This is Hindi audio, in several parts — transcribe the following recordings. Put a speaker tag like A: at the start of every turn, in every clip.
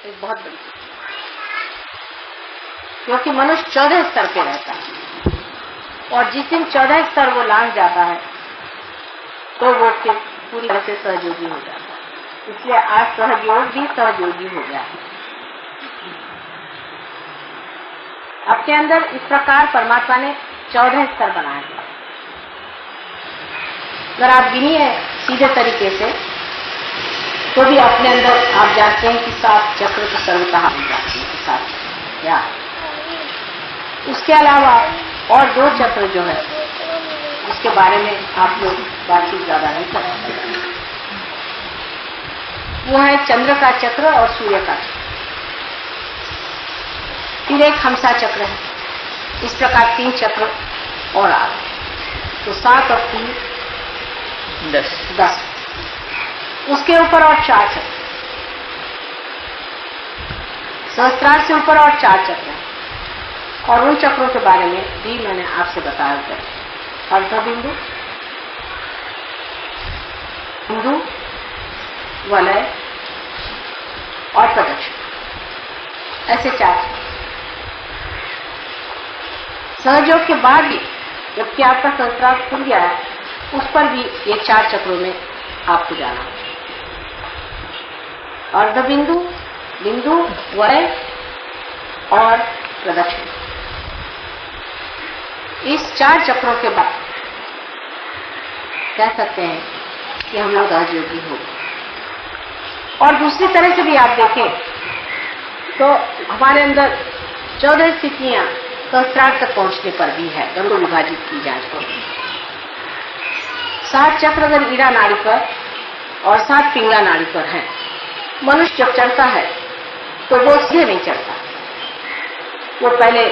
A: एक बहुत बड़ी चीज, क्योंकि मनुष्य 14 स्तर पे रहता है और जिस दिन 14 स्तर वो लांघ जाता है तो वो फिर पूरी तरह से सहयोगी हो जाता है। इसलिए आज सहयोग भी सहयोगी हो गया है। आपके अंदर इस प्रकार परमात्मा ने 14 स्तर बनाए हैं। अगर आप गिनिए सीधे तरीके से तो भी अपने अंदर आप जानते हैं कि 7 चक्र तो सर्वतः मिल जाते हैं। 7 क्या उसके अलावा और 2 चक्र जो है उसके बारे में आप लोग बातचीत ज्यादा नहीं कर सकते। वो है चंद्र का चक्र और सूर्य का चक्र। फिर एक हमसा चक्र है। इस प्रकार 3 चक्र और आ गए तो 7 और 3 10। उसके ऊपर और 4 चक्र, सहस्त्रार से ऊपर और 4 चक्र हैं। और उन चक्रों के बारे में भी मैंने आपसे बताया था। अर्धबिंदु, बिंदु, वलय और प्रदक्षिण, ऐसे 4 चक्र। सहयोग के बाद भी जबकि आपका सहस्त्रार खुल गया है उस पर भी ये 4 चक्रों में आपको जाना है। अर्धबिंदु, बिंदु, वलय और प्रदक्षिण, इस 4 चक्रों के बाद कह सकते हैं कि हम लोग राजयोगी हो। और दूसरी तरह से भी आप देखें तो हमारे अंदर 14 स्थितियां सहस्त्रार तक पहुंचने पर भी है। दोनों विभाजित की जाए तो 7 चक्र अगर ईड़ा नाड़ी पर और 7 पिंगला नाड़ी पर है। मनुष्य जब चढ़ता है तो वो सीधे नहीं चढ़ता, वो पहले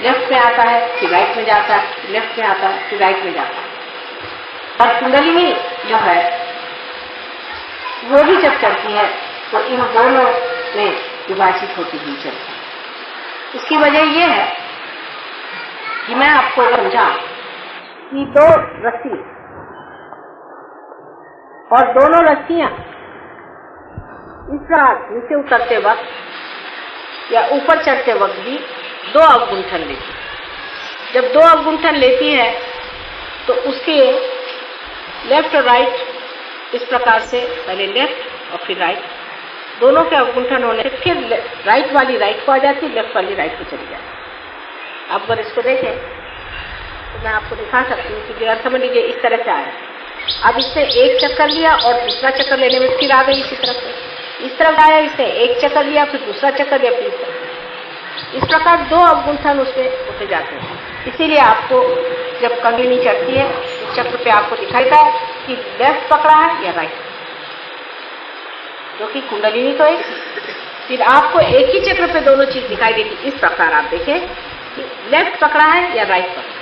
A: लेफ्ट में आता है फिर राइट में जाता है, लेफ्ट में आता है फिर राइट में जाता है। और कुंडलिनी जो है वो भी जब चढ़ती है तो इन दोनों में विभाजित होती हुई चलती है। इसकी वजह यह है कि मैं आपको समझा कि 2 रस्सी और दोनों रस्सियां इस रात नीचे उतरते वक्त या ऊपर चढ़ते वक्त भी 2 अवगुंठन लेती है। जब 2 अवगुंठन लेती है तो उसके लेफ्ट और राइट इस प्रकार से पहले लेफ्ट और फिर राइट दोनों के अवगुंठन होने से फिर राइट वाली राइट को आ जाती है, लेफ्ट वाली राइट को चली जाती है। आप अगर इसको देखें तो मैं आपको दिखा सकती हूँ कि समझ लीजिए इस तरह से आया। अब इसने एक चक्कर लिया और दूसरा चक्कर लेने में फिर आ गई इसी तरफ से। इस तरफ आया, इसने एक चक्कर लिया फिर दूसरा चक्कर लिया फिर इस प्रकार 2 अवगुंठन उसमें होते जाते हैं। इसीलिए आपको जब कंगनी चढ़ती है उस चक्र पे आपको दिखाई देता है कि लेफ्ट पकड़ा है या राइट, जो कि कुंडलिनी तो एक। फिर आपको एक ही चक्र पे दोनों चीज दिखाई देगी। इस प्रकार आप देखें कि लेफ्ट पकड़ा है या राइट पकड़ा।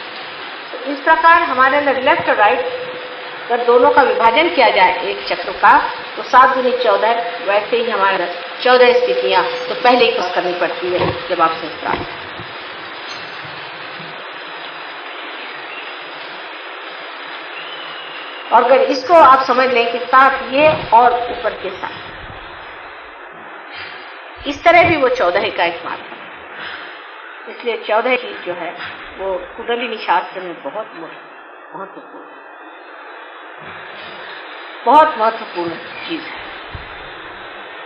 A: तो इस प्रकार हमारे अंदर लेफ्ट और राइट अगर दोनों का विभाजन किया जाए एक चक्र का तो 7 दूनी 14। वैसे ही हमारे 14 स्थितियां तो पहले ही कुछ करनी पड़ती है जब आप सहस्त्रार। और अगर इसको आप समझ लें कि 7 ये और ऊपर के 7, इस तरह भी वो 14 का एक मार्ग है। इसलिए 14 की जो है वो कुंडलिनी शास्त्र में बहुत महत्वपूर्ण चीज है।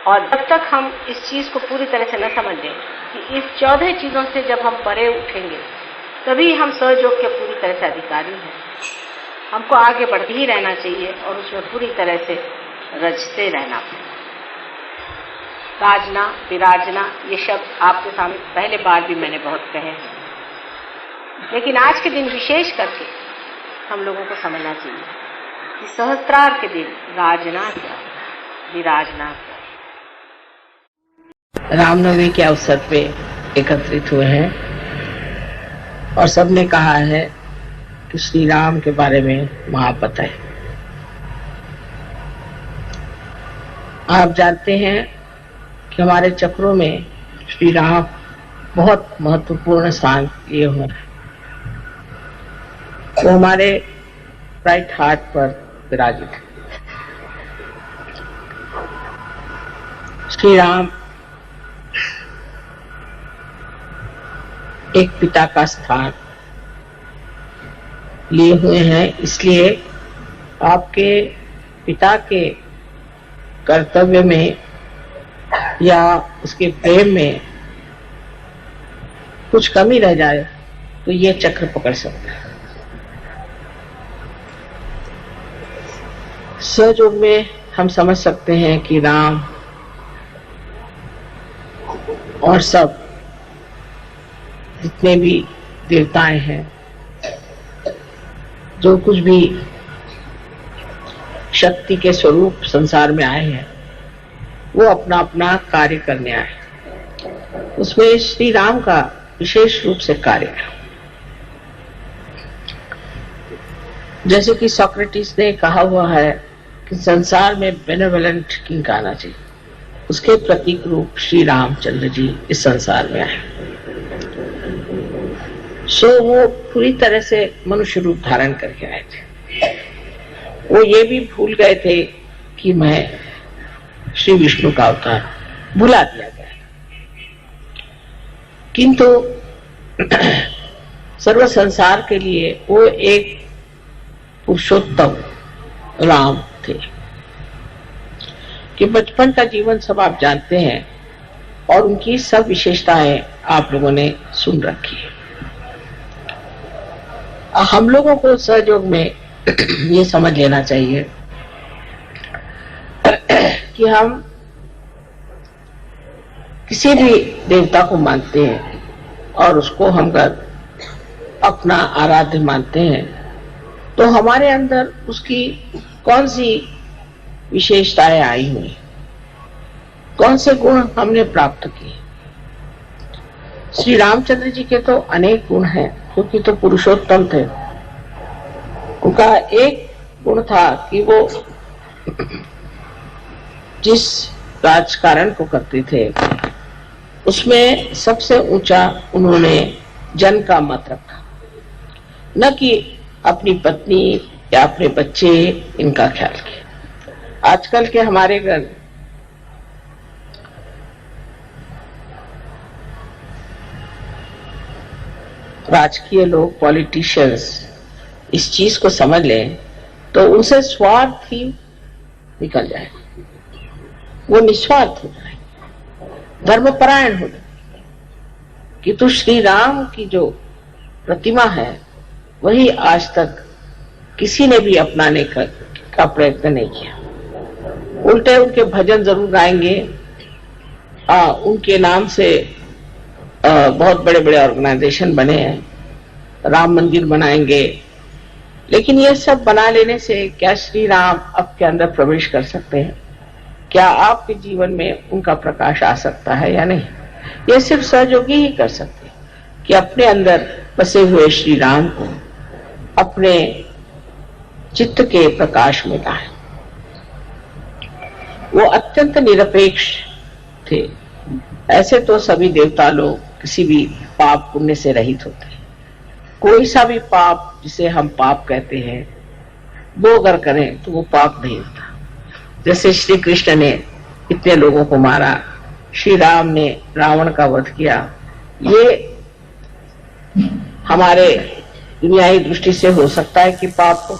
A: और जब तक हम इस चीज को पूरी तरह से न समझ लें कि इस 14 चीजों से जब हम परे उठेंगे तभी हम सहयोग के पूरी तरह से अधिकारी हैं। हमको आगे बढ़ते ही रहना चाहिए और उसमें पूरी तरह से रचते रहना। राजना, विराजना, ये शब्द आपके सामने पहले बार भी मैंने बहुत कहे हैं, लेकिन आज के दिन विशेष करके हम लोगों को समझना चाहिए कि सहस्त्रार के दिन राजना क्या, विराजना क्या।
B: रामनवमी के अवसर पे एकत्रित हुए हैं और सबने कहा है कि श्री राम के बारे में महापत है। आप जानते हैं कि हमारे चक्रों में श्री राम बहुत महत्वपूर्ण स्थान लिए हुए हैं। वो हमारे राइट हार्ट पर विराजित है। श्री राम एक पिता का स्थान लिए हुए हैं, इसलिए आपके पिता के कर्तव्य में या उसके प्रेम में कुछ कमी रह जाए तो ये चक्र पकड़ सकता है। सहयोग में हम समझ सकते हैं कि राम और सब जितने भी देवताएं हैं, जो कुछ भी शक्ति के स्वरूप संसार में आए हैं, वो अपना अपना कार्य करने आए। उसमें श्री राम का विशेष रूप से कार्य है। जैसे कि सोक्रेटिस ने कहा हुआ है कि संसार में बेनेवलेंट किंग आना चाहिए, उसके प्रतीक रूप श्री रामचंद्र जी इस संसार में आए। सो वो पूरी तरह से मनुष्य रूप धारण करके आए थे। वो ये भी भूल गए थे कि मैं श्री विष्णु का अवतार, भुला दिया गया। किंतु सर्व संसार के लिए वो एक पुरुषोत्तम राम थे कि बचपन का जीवन सब आप जानते हैं और उनकी सब विशेषताएं आप लोगों ने सुन रखी है। हम लोगों को सहयोग में ये समझ लेना चाहिए कि हम किसी भी देवता को मानते हैं और उसको हम अगर अपना आराध्य मानते हैं तो हमारे अंदर उसकी कौन सी विशेषताएं आई हुई, कौन से गुण हमने प्राप्त किए। श्री रामचंद्र जी के तो अनेक गुण हैं, क्योंकि तो पुरुषोत्तम थे। उनका एक गुण था कि वो जिस राजकारण को करते थे उसमें सबसे ऊंचा उन्होंने जन का मत रखा, न कि अपनी पत्नी या अपने बच्चे इनका ख्याल किया। आजकल के हमारे घर राजकीय लोग, पॉलिटिशियंस इस चीज को समझ लें तो उनसे स्वार्थ ही निकल जाए, वो निस्वार्थ हो जाए, धर्मपरायण हो जाए। कि तो श्री राम की जो प्रतिमा है वही आज तक किसी ने भी अपनाने का प्रयत्न नहीं किया। उल्टे उनके भजन जरूर गाएंगे, उनके नाम से बहुत बड़े बड़े ऑर्गेनाइजेशन बने हैं, राम मंदिर बनाएंगे, लेकिन ये सब बना लेने से क्या श्री राम आपके अंदर प्रवेश कर सकते हैं? क्या आपके जीवन में उनका प्रकाश आ सकता है या नहीं? ये सिर्फ सहयोगी ही कर सकते हैं कि अपने अंदर बसे हुए श्री राम को अपने चित्त के प्रकाश में लाएं। वो अत्यंत निरपेक्ष थे। ऐसे तो सभी देवता लोग किसी भी पाप पुण्य से रहित होते हैं। कोई सा भी पाप जिसे हम पाप कहते हैं वो अगर करें तो वो पाप नहीं होता। जैसे श्री कृष्ण ने इतने लोगों को मारा, श्री राम ने रावण का वध किया, ये हमारे दुनियावी दृष्टि से हो सकता है कि पाप हो,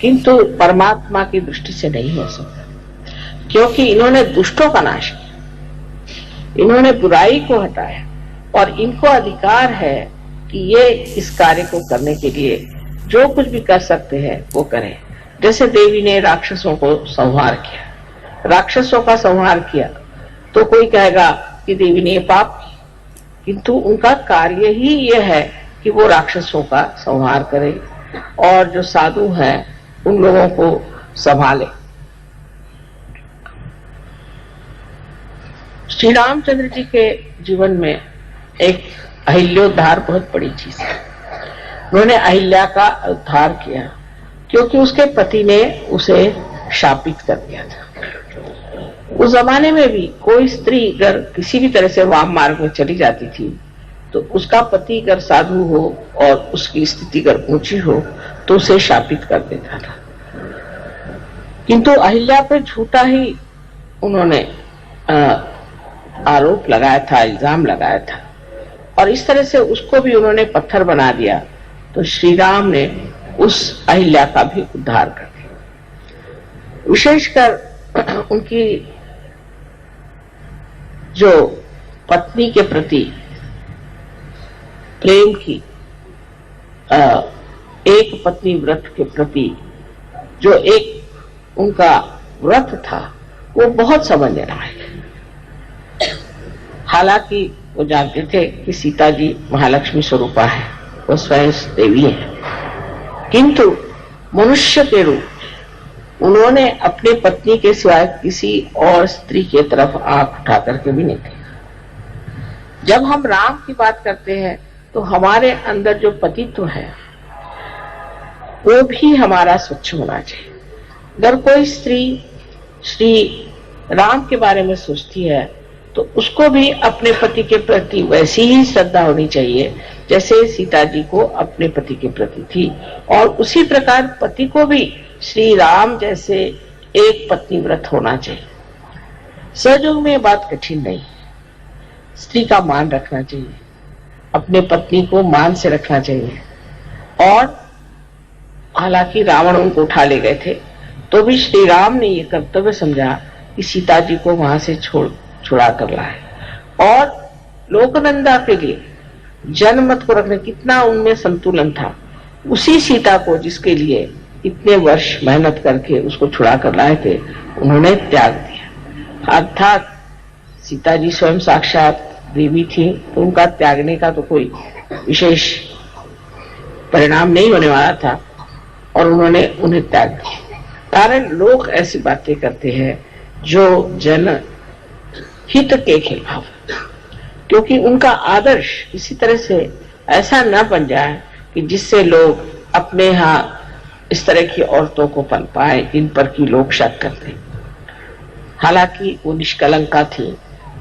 B: किंतु परमात्मा की दृष्टि से नहीं हो सकता, क्योंकि इन्होंने दुष्टों का नाश किया, इन्होंने बुराई को हटाया और इनको अधिकार है कि ये इस कार्य को करने के लिए जो कुछ भी कर सकते हैं वो करें। जैसे देवी ने राक्षसों को संहार किया, राक्षसों का संहार किया, तो कोई कहेगा कि देवी ने पाप किया, किंतु उनका कार्य ही ये है कि वो राक्षसों का संहार करे और जो साधु हैं उन लोगों को संभाले। श्री रामचंद्र जी के जीवन में एक अहिल्योद्धार बहुत बड़ी चीज है। उन्होंने अहिल्या का उद्धार किया क्योंकि उसके पति ने उसे शापित कर दिया था। उस जमाने में भी कोई स्त्री अगर किसी भी तरह से वाम मार्ग में चली जाती थी तो उसका पति अगर साधु हो और उसकी स्थिति अगर ऊंची हो तो उसे शापित कर देता था। किंतु अहिल्या पे झूठा ही उन्होंने आरोप लगाया था, इल्जाम लगाया था, और इस तरह से उसको भी उन्होंने पत्थर बना दिया। तो श्री राम ने उस अहिल्या का भी उद्धार कर दिया। विशेषकर उनकी जो पत्नी के प्रति प्रेम की, एक पत्नी व्रत के प्रति जो एक उनका व्रत था, वो बहुत समझने लायक है। हालांकि वो जानते थे कि सीता जी महालक्ष्मी स्वरूपा है, वो स्वयं देवी है, किंतु मनुष्य के रूप में उन्होंने अपनी पत्नी के सिवाय किसी और स्त्री की तरफ आंख उठा करके भी नहीं देखा। जब हम राम की बात करते हैं तो हमारे अंदर जो पतित्व है वो भी हमारा स्वच्छ होना चाहिए। अगर कोई स्त्री श्री राम के बारे में सोचती है तो उसको भी अपने पति के प्रति वैसी ही श्रद्धा होनी चाहिए जैसे सीता जी को अपने पति के प्रति थी, और उसी प्रकार पति को भी श्री राम जैसे एक पत्नी व्रत होना चाहिए। सहयोग में बात कठिन नहीं, स्त्री का मान रखना चाहिए, अपने पत्नी को मान से रखना चाहिए। और हालांकि रावण उनको उठा ले गए थे तो भी श्री राम ने ये कर्तव्य समझा कि सीता जी को वहां से छुड़ा कर लाए, और लोकनंदा के लिए जनमत को रखने कितना उनमें संतुलन था। उसी सीता को जिसके लिए इतने वर्ष मेहनत करके उसको छुड़ा कर लाए थे, उन्होंने त्याग दिया। अर्थात सीता जी स्वयं साक्षात देवी थी, तो उनका त्यागने का तो कोई विशेष परिणाम नहीं होने वाला था, और उन्होंने उन्हें त्याग दिया। कारण लोग ऐसी बातें करते हैं जो जन हित के खिलाफ, क्योंकि उनका आदर्श इसी तरह से ऐसा न बन जाए कि जिससे लोग अपने यहाँ इस तरह की औरतों को पल पाए जिन पर की लोग शक करते। हालांकि वो निष्कलंका थी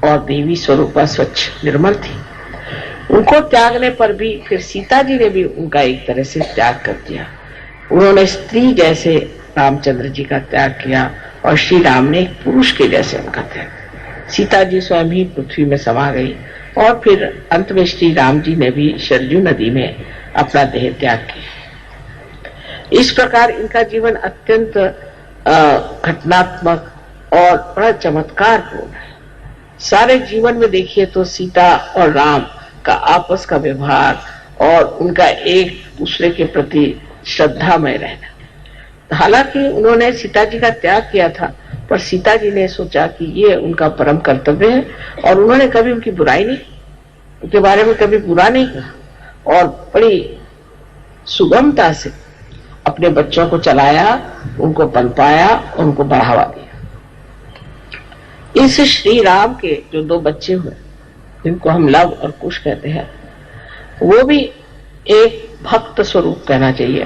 B: और देवी स्वरूपा स्वच्छ निर्मल थी। उनको त्यागने पर भी फिर सीता जी ने भी उनका एक तरह से त्याग कर दिया। उन्होंने स्त्री जैसे रामचंद्र जी का त्याग किया और श्री राम ने एक पुरुष के जैसे उनका त्याग। सीता जी स्वयं ही पृथ्वी में समा गई और फिर अंत में श्री राम जी ने भी सरजू नदी में अपना देह त्याग किया। इस प्रकार इनका जीवन अत्यंत घटनात्मक और बड़ा चमत्कारपूर्ण है। सारे जीवन में देखिए तो सीता और राम का आपस का व्यवहार और उनका एक दूसरे के प्रति श्रद्धामय रहना। हालांकि उन्होंने सीता जी का त्याग किया था, पर सीता जी ने सोचा कि ये उनका परम कर्तव्य है और उन्होंने कभी उनकी बुराई नहीं, उनके बारे में कभी बुरा नहीं कहा और बड़ी सुगमता से अपने बच्चों को चलाया, उनको पनपाया और उनको बढ़ावा दिया। इस श्री राम के जो दो बच्चे हुए जिनको हम लव और कुश कहते हैं, वो भी एक भक्त स्वरूप कहना चाहिए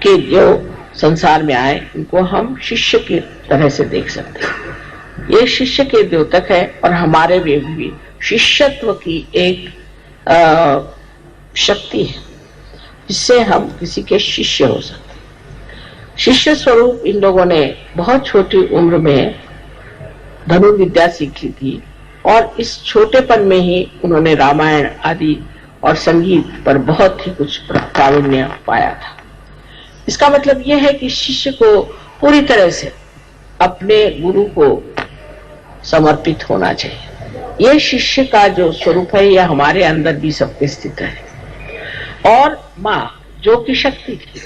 B: कि जो संसार में आए उनको हम शिष्य की तरह से देख सकते हैं। ये शिष्य के द्योतक है और हमारे भी शिष्यत्व की एक शक्ति है जिससे हम किसी के शिष्य हो सकते हैं। शिष्य स्वरूप इन लोगों ने बहुत छोटी उम्र में धनुर्विद्या सीख ली थी और इस छोटेपन में ही उन्होंने रामायण आदि और संगीत पर बहुत ही कुछ प्रावीण्य पाया था। इसका मतलब यह है कि शिष्य को पूरी तरह से अपने गुरु को समर्पित होना चाहिए। यह शिष्य का जो स्वरूप है यह हमारे अंदर भी सबके स्थित है। और माँ जो कि शक्ति थी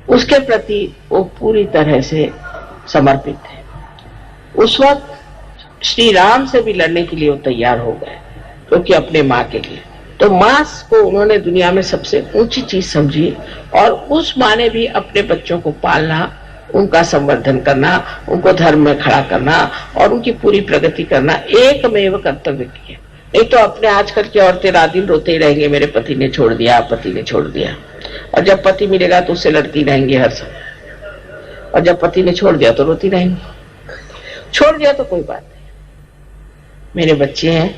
B: उसके प्रति वो पूरी तरह से समर्पित है। उस वक्त श्री राम से भी लड़ने के लिए वो तैयार हो गए, क्योंकि अपने माँ के लिए। तो माँ को उन्होंने दुनिया में सबसे ऊंची चीज समझी और उस माँ ने भी अपने बच्चों को पालना, उनका संवर्धन करना, उनको धर्म में खड़ा करना और उनकी पूरी प्रगति करना एकमेव कर्तव्य किया। नहीं तो अपने आजकल की औरतें रात दिन रोते ही रहेंगे, मेरे पति ने छोड़ दिया, पति ने छोड़ दिया, और जब पति मिलेगा तो उससे लड़ती रहेंगी हर समय, और जब पति ने छोड़ दिया तो रोती रहेंगी। छोड़ दिया तो कोई बात नहीं, मेरे बच्चे हैं,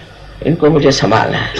B: इनको मुझे संभालना है।